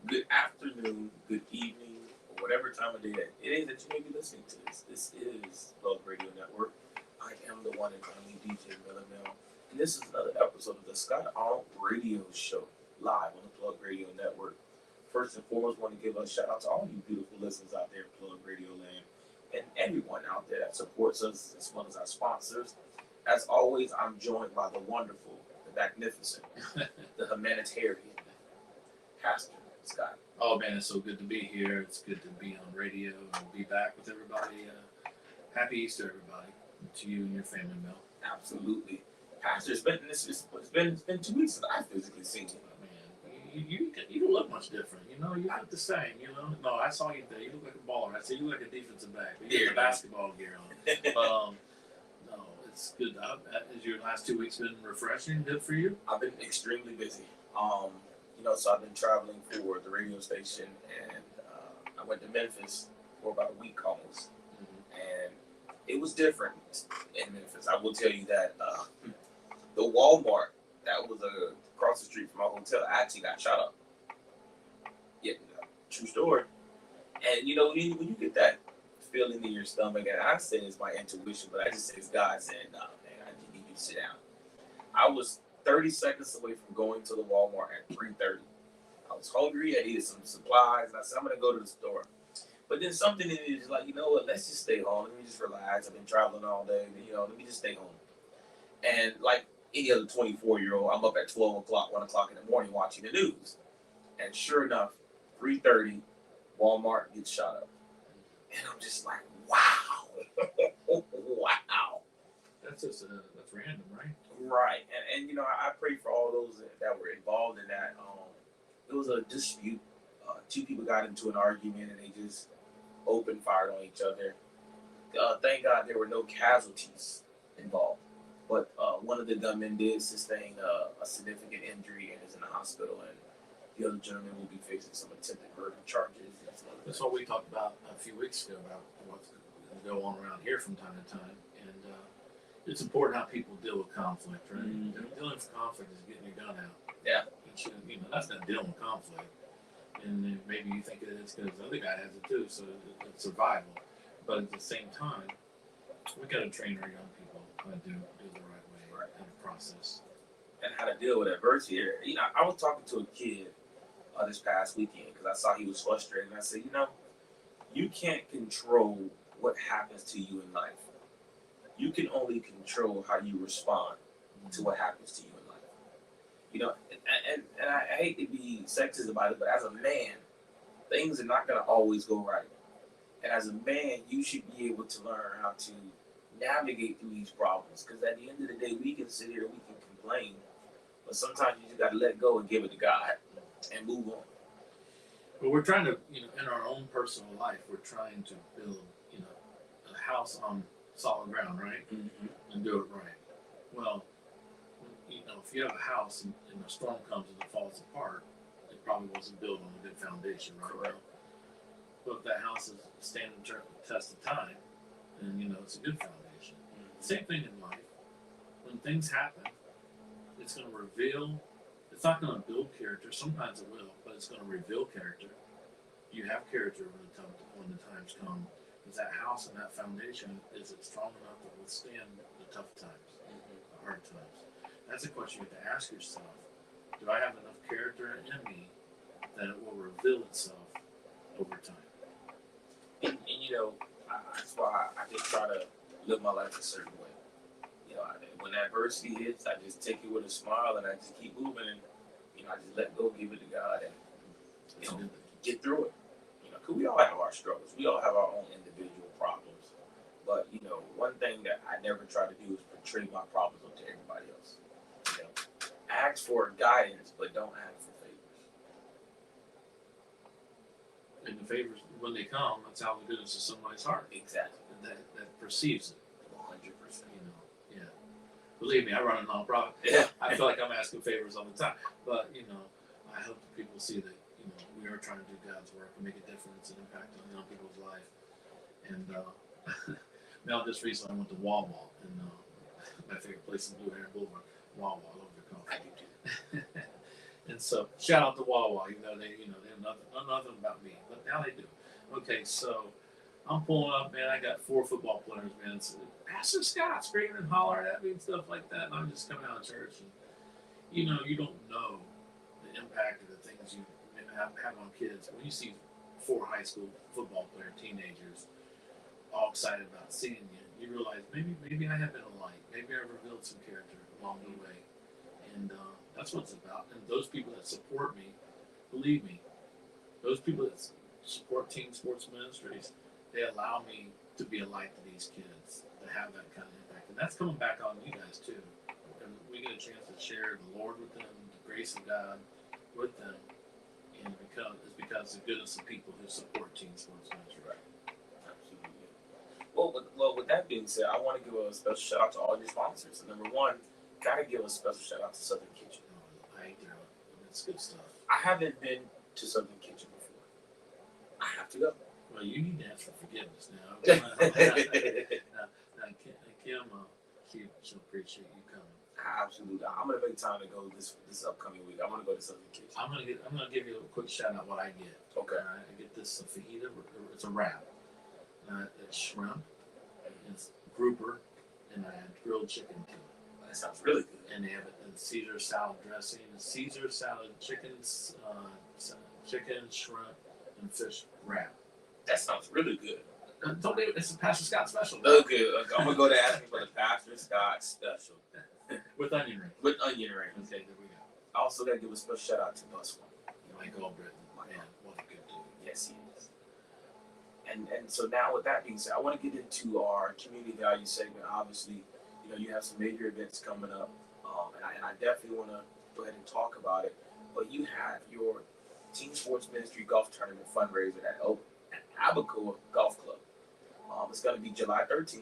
Good afternoon, good evening, or whatever time of day that it is that you may be listening to this. This is Plug Radio Network. I am the one and only DJ Millimel, and this is another episode of the Scott Arnold Radio Show, live on the Plug Radio Network. First and foremost, want to give a shout out to all you beautiful listeners out there in Plug Radio Land, and everyone out there that supports us, as well as our sponsors. As always, I'm joined by the wonderful, the magnificent, the humanitarian, Pastor Scott. Oh man, it's so good to be here. It's good to be on radio and be back with everybody. Happy Easter, everybody, to you and your family, Mel. Absolutely, Pastor. It's been 2 weeks since I physically seen you. Man, you don't look much different. You know, you look the same. You know, no, I saw you there. You look like a baller. I said you look like a defensive back. You got the basketball gear on. No, it's good. Has your last 2 weeks been refreshing? Good for you? I've been extremely busy. So I've been traveling for the radio station, and I went to Memphis for about a week almost, and it was different in Memphis. I will tell you that the Walmart that was across the street from my hotel actually got shot up. Yeah, true story. And you know, when you get that feeling in your stomach, and I say it's my intuition, but I just say it's God saying, "Nah, man, I just need you to sit down." I was 30 seconds away from going to the Walmart at 3:30. I was hungry. I needed some supplies, and I said, I'm going to go to the store. But then something in it is like, you know what? Let's just stay home. Let me just relax. I've been traveling all day. Let me just stay home. And like any other 24-year-old, I'm up at 12 o'clock, 1 o'clock in the morning watching the news. And sure enough, 3:30, Walmart gets shot up. And I'm just like, wow. Wow. That's random, right? Right, and I pray for all those that were involved in that. It was a dispute. Two people got into an argument and they just open fired on each other. Thank God there were no casualties involved, but one of the gunmen did sustain a significant injury and is in the hospital, and the other gentleman will be facing some attempted murder charges. That's what we talked about a few weeks ago about what's going to go on around here from time to time, and it's important how people deal with conflict, right? Mm-hmm. Dealing with conflict is getting your gun out. Yeah. That's not dealing with conflict. And then maybe you think it is because the other guy has it too, so it's survival. But at the same time, we got to train our young people how to do it the right way in the process. And how to deal with adversity. I was talking to a kid this past weekend because I saw he was frustrated. And I said, you can't control what happens to you in life. You can only control how you respond to what happens to you in life. And I hate to be sexist about it, but as a man, things are not going to always go right. And as a man, you should be able to learn how to navigate through these problems. Because at the end of the day, we can sit here and we can complain, but sometimes you just got to let go and give it to God and move on. But we're trying to, in our own personal life, we're trying to build, a house on solid ground, right? Mm-hmm. And do it right. Well, if you have a house and a storm comes and it falls apart, it probably wasn't built on a good foundation, right? Correct. But if that house is standing the test of time, then it's a good foundation. Mm-hmm. Same thing in life. When things happen, it's going to reveal. It's not going to build character. Sometimes it will, but it's going to reveal character. You have character when the times come. Is that house and that foundation, is it strong enough to withstand the tough times, the hard times? That's a question you have to ask yourself. Do I have enough character in me that it will reveal itself over time? And that's why I just try to live my life a certain way. When adversity hits, I just take it with a smile and I just keep moving and, I just let go, give it to God and, get through it. Because we all have our struggles. We all have our own individual problems. But, one thing that I never try to do is portray my problems onto everybody else. Ask for guidance, but don't ask for favors. And the favors, when they come, that's how it goes to somebody's heart. Exactly. And that perceives it. 100%. Yeah. Believe me, I run a nonprofit. Yeah. I feel like I'm asking favors all the time. But, I hope that people see that, we are trying to do God's work and make a difference and impact on young people's life. And Mel, just recently I went to Wawa, and my favorite place in Blue Heron Boulevard, Wawa, I love their coffee. And so, shout out to Wawa, even though they have nothing about me, but now they do. Okay, so I'm pulling up, man. I got 4 football players, man. So Pastor Scott screaming and hollering at me and stuff like that, and I'm just coming out of church, and you don't know the impact of the things you have on kids. When you see 4 high school football player teenagers all excited about seeing you, you realize maybe I have been a light. Maybe I revealed some character along the way, and that's what it's about. And those people that support me, believe me, those people that support Team Sports Ministries, they allow me to be a light to these kids, to have that kind of impact, and that's coming back on you guys too. And we get a chance to share the Lord with them, the grace of God with them, and it's because of the goodness of people who support Team Sports Ministry. Right. Absolutely. Well, with that being said, I want to give a special shout out to all your sponsors. And number one, gotta give a special shout out to Southern Kitchen. I ain't there. It's good stuff. I haven't been to Southern Kitchen before. I have to go. Well, you need to ask for forgiveness now. Now, Kim, she'll appreciate you coming. Absolutely. I'm gonna make time to go this upcoming week. I want to go to Southern Kitchen. I'm gonna give you a quick shout out what I get. Okay. All right, I get this fajita. It's a wrap. It's shrimp, it's grouper, and I had grilled chicken to it. That sounds really good. And they have it in Caesar salad dressing, Caesar salad chicken, shrimp, and fish wrap. That sounds really good. Don't they, it's a Pastor Scott special. Okay, I'm gonna go to asking for the Pastor Scott special With onion rings. with onion rings. Okay, there we go. I also gotta give a special shout out to Bus One. Mike Albritton, man, what a good dude. Yes, he is. And so now with that being said, I want to get into our community value segment. Obviously, you have some major events coming up, and I definitely want to go ahead and talk about it. But you have your Team Sports Ministry Golf Tournament fundraiser at Abacoa Golf Club. It's going to be July 13th.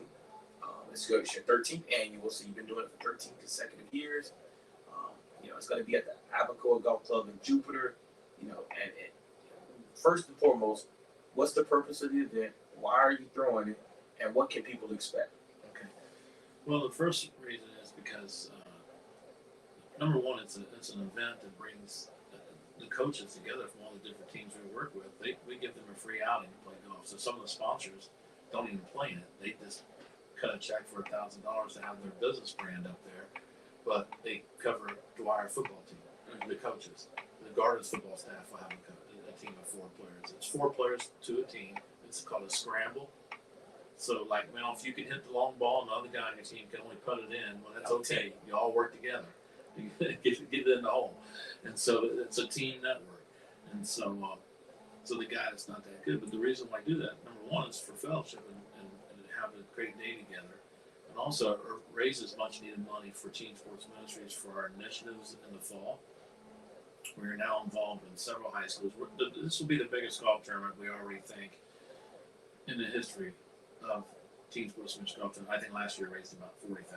It's your 13th annual, so you've been doing it for 13 consecutive years. It's going to be at the Abacoa Golf Club in Jupiter. And first and foremost, what's the purpose of the event? Why are you throwing it? And what can people expect? Okay. Well, the first reason is because number one, it's an event that brings the coaches together from all the different teams we work with. We give them a free outing to play golf. So some of the sponsors don't even play in it. They just cut a check for $1,000 to have their business brand up there, but they cover Dwyer football team, the coaches. The Gardens football staff will have a team of 4 players. It's 4 players to a team. It's called a scramble. So, if you can hit the long ball and the other guy on your team can only put it in, well, that's okay. You all work together. You get it in the hole. And so it's a team network. And so the guy that's not that good. But the reason why I do that, number one, is for fellowship and have a great day together. And also it raises much needed money for Team Sports Ministries for our initiatives in the fall. We are now involved in several high schools. This will be the biggest golf tournament we already think in the history of Team Sports Ministries golf tournament. I think last year raised about $40,000.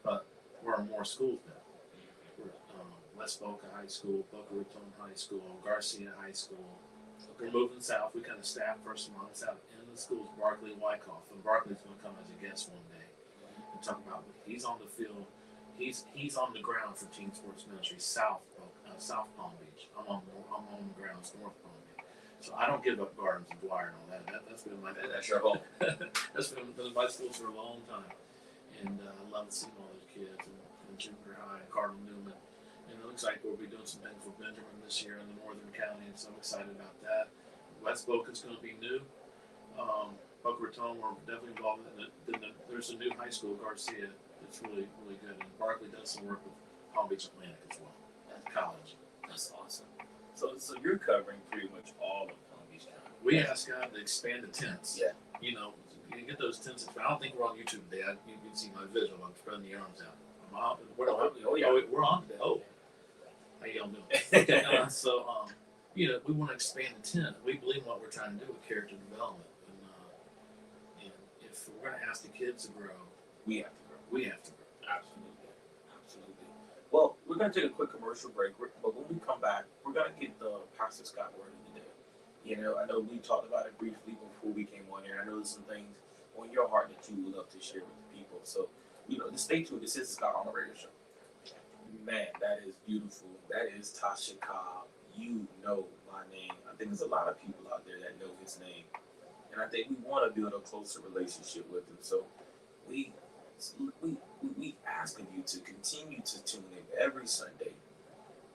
But we're in more schools now. We're West Boca High School, Boca Raton High School, Garcia High School. We're moving south. We kind of staff first months out in the schools, Barkley, Wyckoff. And Barkley's going to come as a guest one day and talk about he's on the field. He's on the ground for Team Sports Ministry, South Palm Beach. I'm on the grounds, North Palm Beach. So I don't give up Gardens and Dwyer and all that. That's been my That's your home. That's been my schools for a long time. And I love seeing all those kids and Juniper High and Cardinal Newman. And it looks like we'll be doing some things with Benjamin this year in the Northern County, and so I'm excited about that. West Boca's going to be new. Boca Raton, we're definitely involved in it. There's a new high school, Garcia. It's really, really good. And Barkley does some work with Palm Beach Atlantic as well. At college. That's awesome. So you're covering pretty much all of Palm Beach County. We asked God to expand the tents. Yeah. You get those tents. I don't think we're on YouTube today. You can see my visual. I'm spreading the arms out. We're on today. Oh, how y'all doing? Okay. We want to expand the tent. We believe in what we're trying to do with character development. And if we're going to ask the kids to grow, We have to grow. we have to grow. Absolutely. Well, we're going to take a quick commercial break, but when we come back, we're going to get the Pastor Scott word of the day. I know we talked about it briefly before we came on here. I know there's some things on your heart that you would love to share with the people. So, just stay tuned. This is Scott on the radio show. Man, that is beautiful. That is Tasha Cobb. You know my name. I think there's a lot of people out there that know his name, and I think we want to build a closer relationship with him. So we we ask of you to continue to tune in every Sunday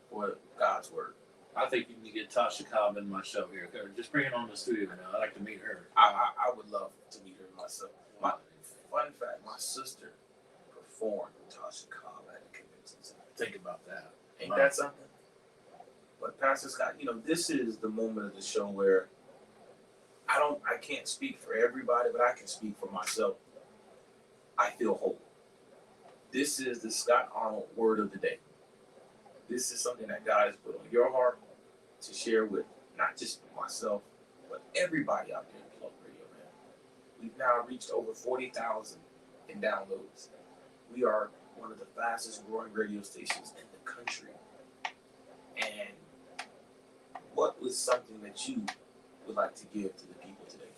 for God's word. I think you need to get Tasha Cobb in my show here. Just bring it on the studio now. I'd like to meet her. I would love to meet her myself. My fun fact: my sister performed with Tasha Cobb at a convention center. Think about that. Ain't that something? But Pastor Scott, this is the moment of the show where I can't speak for everybody, but I can speak for myself. I feel whole. This is the Scott Arnold word of the day. This is something that God has put on your heart to share with not just myself, but everybody out there in Plug Radio, man. We've now reached over 40,000 in downloads. We are one of the fastest growing radio stations in the country. And what was something that you would like to give to the people today?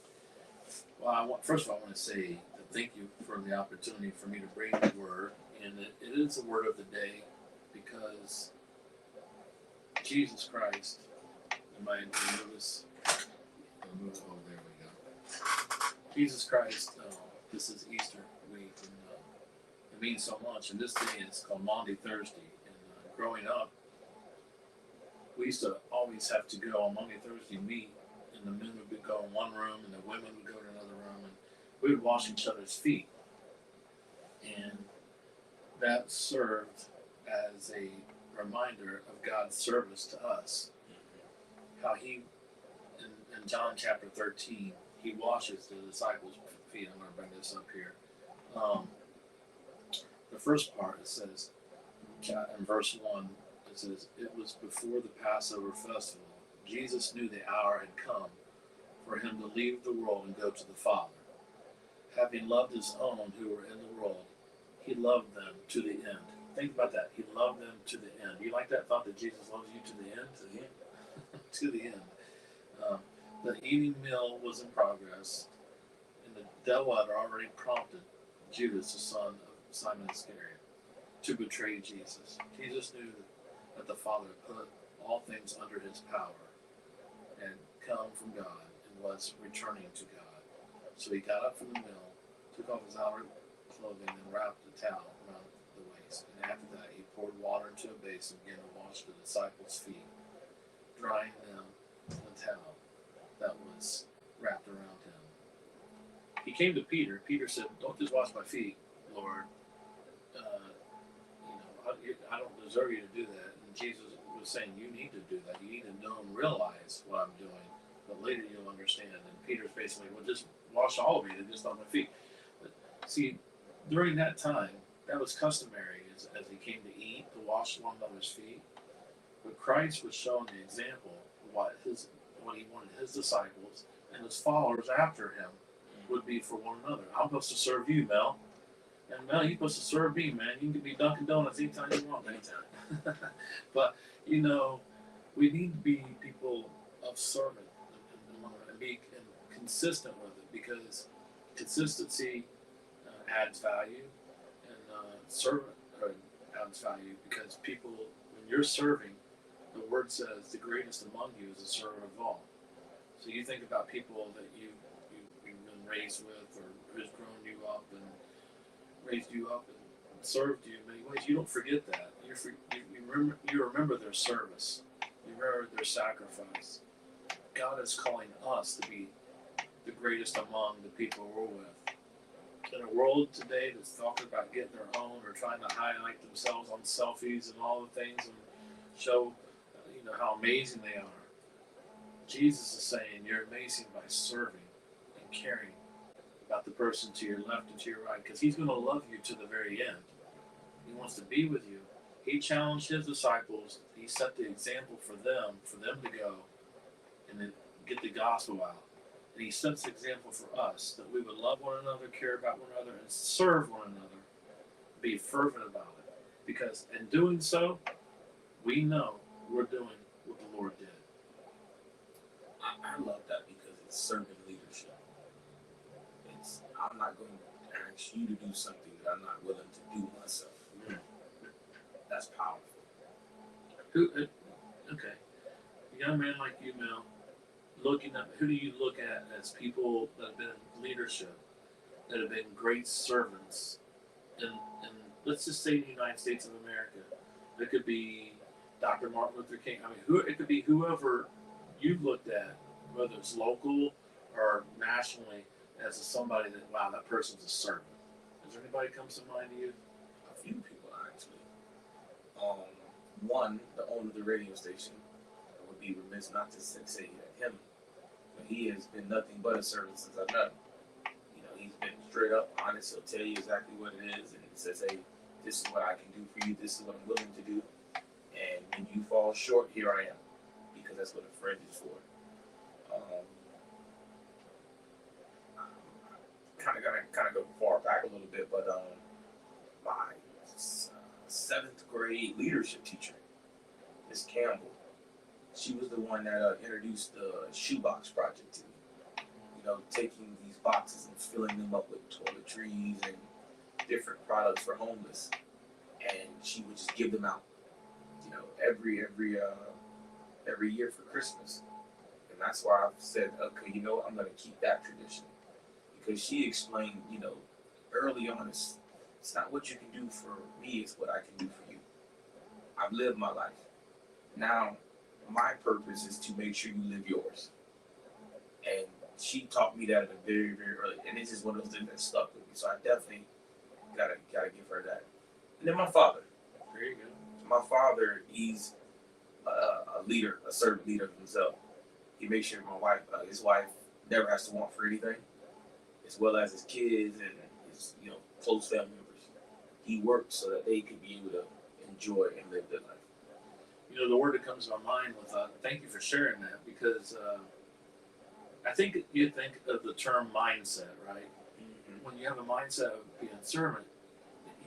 Well, first of all, I want to say thank you for the opportunity for me to bring the word. And it is the word of the day because Jesus Christ, you might notice, oh, there we go. Jesus Christ, this is Easter week, and it means so much. And this day is called Maundy Thursday. And growing up, we used to always have to go on Monday, Thursday, meet, and the men would go in one room, and the women would go to another room, and we would wash each other's feet. And that served as a reminder of God's service to us. How he, in John chapter 13, he washes the disciples' feet. I'm going to bring this up here. The first part, it says, in verse 1, it says, it was before the Passover festival. Jesus knew the hour had come for him to leave the world and go to the Father. Having loved his own who were in the world, he loved them to the end. Think about that. He loved them to the end. You like that thought that Jesus loves you to the end? To the end. To the end. The evening meal was in progress, and the devil had already prompted Judas, the son of Simon Iscariot, to betray Jesus. Jesus knew that the Father put all things under his power and come from God and was returning to God. So he got up from the meal, took off his outer clothing, and wrapped a towel around the waist. And after that, he poured water into a basin and began to wash the disciples' feet, drying them with a towel that was wrapped around him. He came to Peter. Peter said, "Don't just wash my feet, Lord. I don't deserve you to do that." And Jesus was saying, "You need to do that. You need to know and realize what I'm doing, but later you'll understand." And Peter's basically, "Well, just wash all of me, and just not my feet." But see, during that time, that was customary as he came to eat, to wash one another's feet. But Christ was showing the example of what he wanted his disciples and his followers after him would be for one another. I'm supposed to serve you, Mel. And Mel, you're supposed to serve me, man. You can be Dunkin' Donuts anytime you want, anytime. But, we need to be people of servant and be consistent with it, because consistency adds value, and servant adds value, because people, when you're serving, the word says the greatest among you is the servant of all. So you think about people that you've been raised with, or who's grown you up and raised you up and served you in many ways. You don't forget that. You remember their service. You remember their sacrifice. God is calling us to be the greatest among the people we're with. In a world today that's talking about getting their own, or trying to highlight themselves on selfies and all the things and show, how amazing they are, Jesus is saying you're amazing by serving and caring about the person to your left and to your right, because he's going to love you to the very end. He wants to be with you. He challenged his disciples. He set the example for them to go and then get the gospel out. And he sets the example for us, that we would love one another, care about one another, and serve one another. Be fervent about it. Because in doing so, we know we're doing what the Lord did. I love that, because it's servant leadership. I'm not going to ask you to do something that I'm not willing to do myself. That's powerful. Okay, a young man like you, Mel, looking up, who do you look at as people that have been in leadership, that have been great servants in let's just say the United States of America? It could be Dr. Martin Luther King. I mean, it could be whoever you've looked at, whether it's local or nationally, as somebody that, wow, that person's a servant. Is there anybody comes to mind to you? A few people actually. One, the owner of the radio station. I would be remiss not to say that him. But he has been nothing but a servant since I've known him. He's been straight up honest. He'll tell you exactly what it is, and he says, "Hey, this is what I can do for you. This is what I'm willing to do. And when you fall short, here I am, because that's what a friend is for." Kind of go far back a little bit, but my seventh grade leadership teacher, Miss Campbell, she was the one that introduced the shoebox project to me. Taking these boxes and filling them up with toiletries and different products for homeless, and she would just give them out, every year for Christmas. And that's why I've said, okay, I'm going to keep that tradition, because she explained, early on, it's not what you can do for me, it's what I can do for you. I've lived my life. Now, my purpose is to make sure you live yours. And she taught me that at a very, very early, and it's just one of those things that stuck with me. So I definitely gotta give her that. And then my father. There you go. My father, he's a leader, a servant leader himself. He makes sure his wife, never has to want for anything, as well as his kids and his, close family members. He works so that they can be able to enjoy and live their life. The word that comes to my mind with thank you for sharing that, because I think you think of the term mindset, right? Mm-hmm. When you have a mindset of being a servant,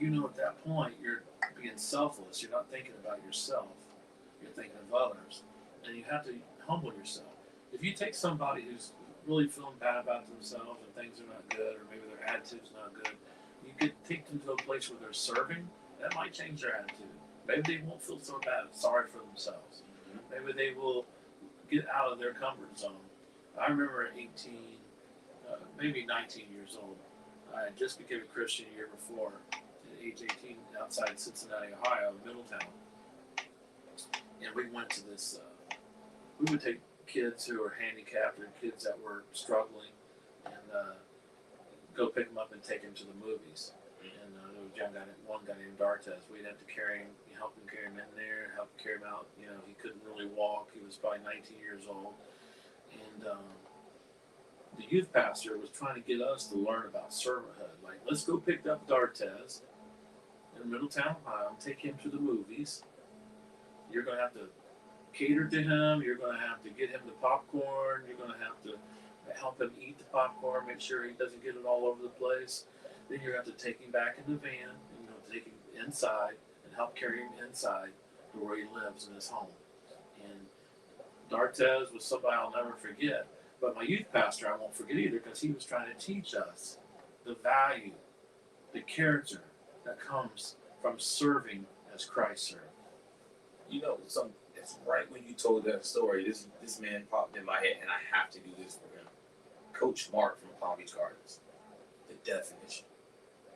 at that point you're being selfless. You're not thinking about yourself. You're thinking of others, and you have to humble yourself. If you take somebody who's really feeling bad about themselves and things are not good, or maybe their attitude's not good, you could take them to a place where they're serving. That might change their attitude. Maybe they won't feel so sorry for themselves. Mm-hmm. Maybe they will get out of their comfort zone. I remember at 18, maybe 19 years old, I had just became a Christian a year before, at age 18, outside Cincinnati, Ohio, Middletown. And we went to this, we would take kids who were handicapped or kids that were struggling and go pick them up and take them to the movies. And there was one guy named Dartez. We'd have to help him carry him in there, help carry him out. He couldn't really walk. He was probably 19 years old. And the youth pastor was trying to get us to learn about servanthood. Like, let's go pick up Dartez in Middletown, Ohio, and take him to the movies. You're going to have to cater to him. You're going to have to get him the popcorn. You're going to have to help him eat the popcorn, make sure he doesn't get it all over the place. Then you're going to have to take him back in the van, and take him inside and help carry him inside to where he lives in his home. And Dartez was somebody I'll never forget. But my youth pastor I won't forget either, because he was trying to teach us the value, the character that comes from serving as Christ served. It's right when you told that story, this man popped in my head, and I have to do this for him. Coach Mark from Palm Beach Gardens. The definition.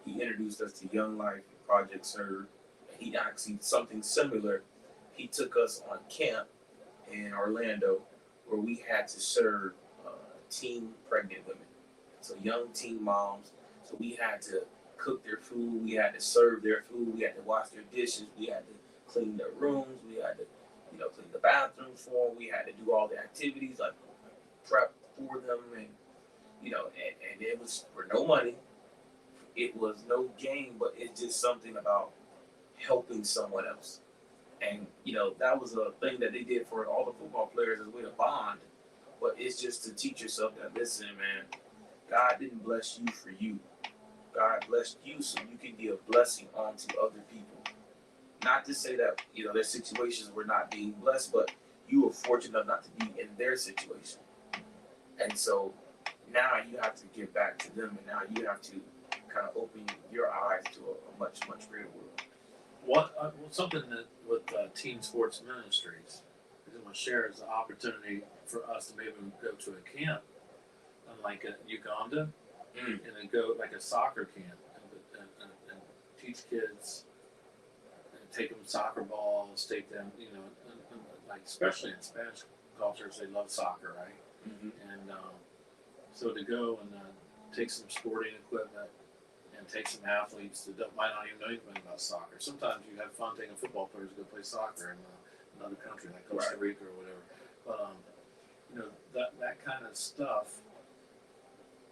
He introduced us to Young Life and Project Serve, and he actually, something similar, he took us on camp in Orlando where we had to serve teen pregnant women. So young teen moms. So we had to cook their food, we had to serve their food, we had to wash their dishes, we had to clean their rooms, we had to clean the bathrooms for them, we had to do all the activities, like prep for them, and and it was for no money. It was no gain, but it's just something about helping someone else. And, that was a thing that they did for all the football players as a way to bond. But it's just to teach yourself that, listen, man, God didn't bless you for you. God blessed you so you can be a blessing onto other people. Not to say that, their situations were not being blessed, but you were fortunate enough not to be in their situation. And so now you have to give back to them, and now you have to kind of open your eyes to a much, much greater world. Something that with Teen Sports Ministries, I want to share is the opportunity for us to maybe go to a camp, like Uganda, and then go like a soccer camp and teach kids, and take them soccer balls, take them, like especially in Spanish cultures, they love soccer, right? And so to go and take some sporting equipment and take some athletes that might not even know anything about soccer. Sometimes you have fun taking football players to go play soccer in another country like Costa Rica or whatever. But that kind of stuff.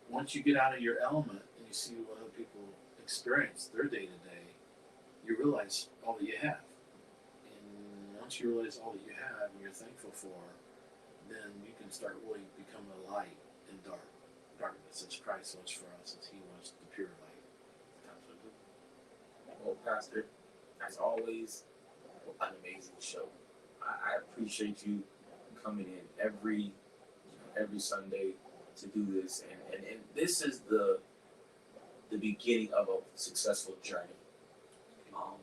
Once you get out of your element and you see what other people experience their day to day, you realize all that you have. And once you realize all that you have and you're thankful for, then you can start really becoming a light in darkness as Christ was for us, as He was the pure light. Absolutely. Well, Pastor, as always, an amazing show. I appreciate you coming in every Sunday to do this, and this is the beginning of a successful journey.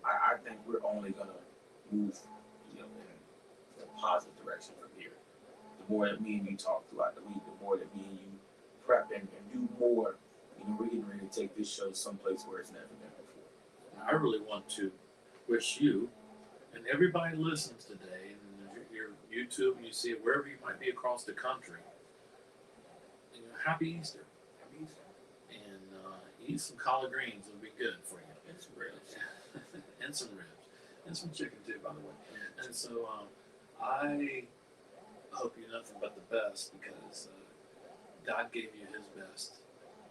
I think we're only gonna move, in a positive direction from here. The more that me and you talk throughout the week, the more that me and you prep and do more. We're getting ready to take this show someplace where it's never been before. I really want to wish you and everybody listens today, and your YouTube, and you see it wherever you might be across the country. Happy Easter. Happy Easter. And eat some collard greens. It'll be good for you. And some ribs. And some ribs. And some chicken too, by the way. And so I hope you nothing but the best, because God gave you His best,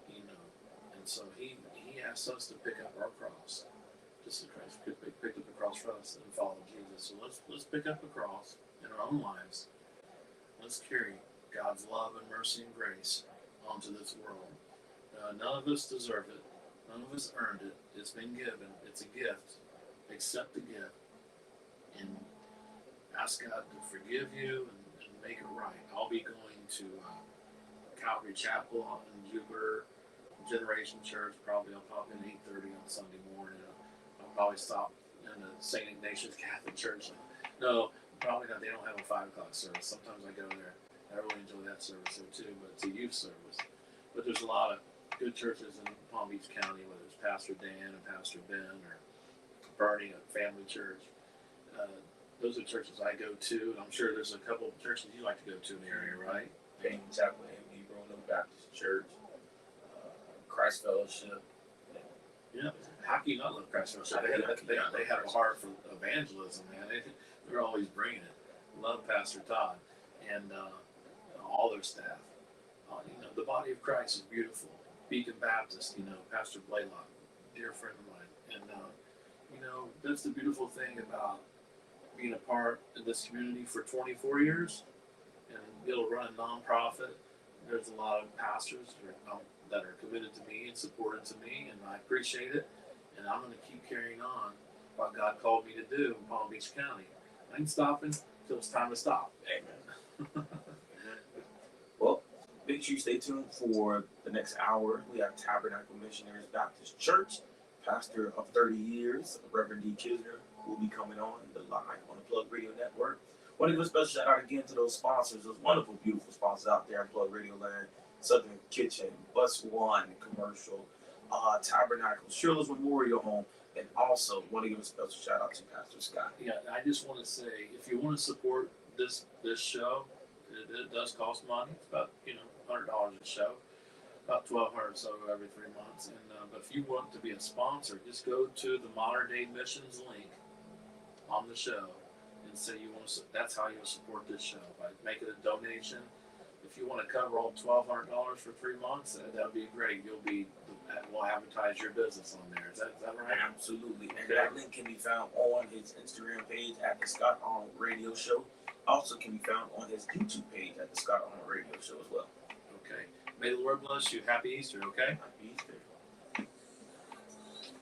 And so He asks us to pick up our cross, just as Christ picked up the cross for us and follow Jesus. So let's pick up the cross in our own lives. Let's carry God's love and mercy and grace onto this world. None of us deserve it. None of us earned it. It's been given. It's a gift. Accept the gift and ask God to forgive you and make it right. I'll be going to Calvary Chapel in Jupiter Generation Church. Probably I'll pop in 8:30 on Sunday morning. I'll probably stop in the St. Ignatius Catholic Church. No, probably not. They don't have a 5 o'clock service. Sometimes I go there. I really enjoy that service there too, but it's a youth service. But there's a lot of good churches in Palm Beach County, whether it's Pastor Dan and Pastor Ben or Bernie at Family Church. Those are churches I go to, and I'm sure there's a couple of churches you like to go to in the area, right? Payne Chapel, A.M.D. Roanoke Baptist Church, Christ Fellowship. Yeah. How can you not love Christ Fellowship? They have a heart for evangelism, man. They're always bringing it. Love Pastor Todd and all their staff. The body of Christ is beautiful. Beacon Baptist, Pastor Blaylock, dear friend of mine. And, that's the beautiful thing about being a part of this community for 24 years and be able to run a nonprofit. There's a lot of pastors that are committed to me and supported to me, and I appreciate it. And I'm going to keep carrying on what God called me to do in Palm Beach County. I ain't stopping until it's time to stop. Amen. Well, make sure you stay tuned for the next hour. We have Tabernacle Missionaries Baptist Church, pastor of 30 years, Reverend D. Kisner, who will be coming on the live on the Plug Radio Network. Want to give a special shout out again to those sponsors, those wonderful, beautiful sponsors out there in Plug Radio Land, Southern Kitchen, Bus One Commercial, Tabernacle, Shirley's Memorial Home, and also want to give a special shout out to Pastor Scott. Yeah, I just want to say, if you want to support this show, it does cost money. It's about $100 a show, about $1,200 so every 3 months. And but if you want to be a sponsor, just go to the Modern Day Missions link on the show and say you want to. That's how you'll support this show, by making a donation. If you want to cover all $1,200 for 3 months, that'd be great. We'll advertise your business on there. Is that right? Absolutely. And that link can be found on his Instagram page at the Scott Arnold Radio Show. Also can be found on his YouTube page at the Scott Arnold Radio Show as well. Okay. May the Lord bless you. Happy Easter, okay? Happy Easter.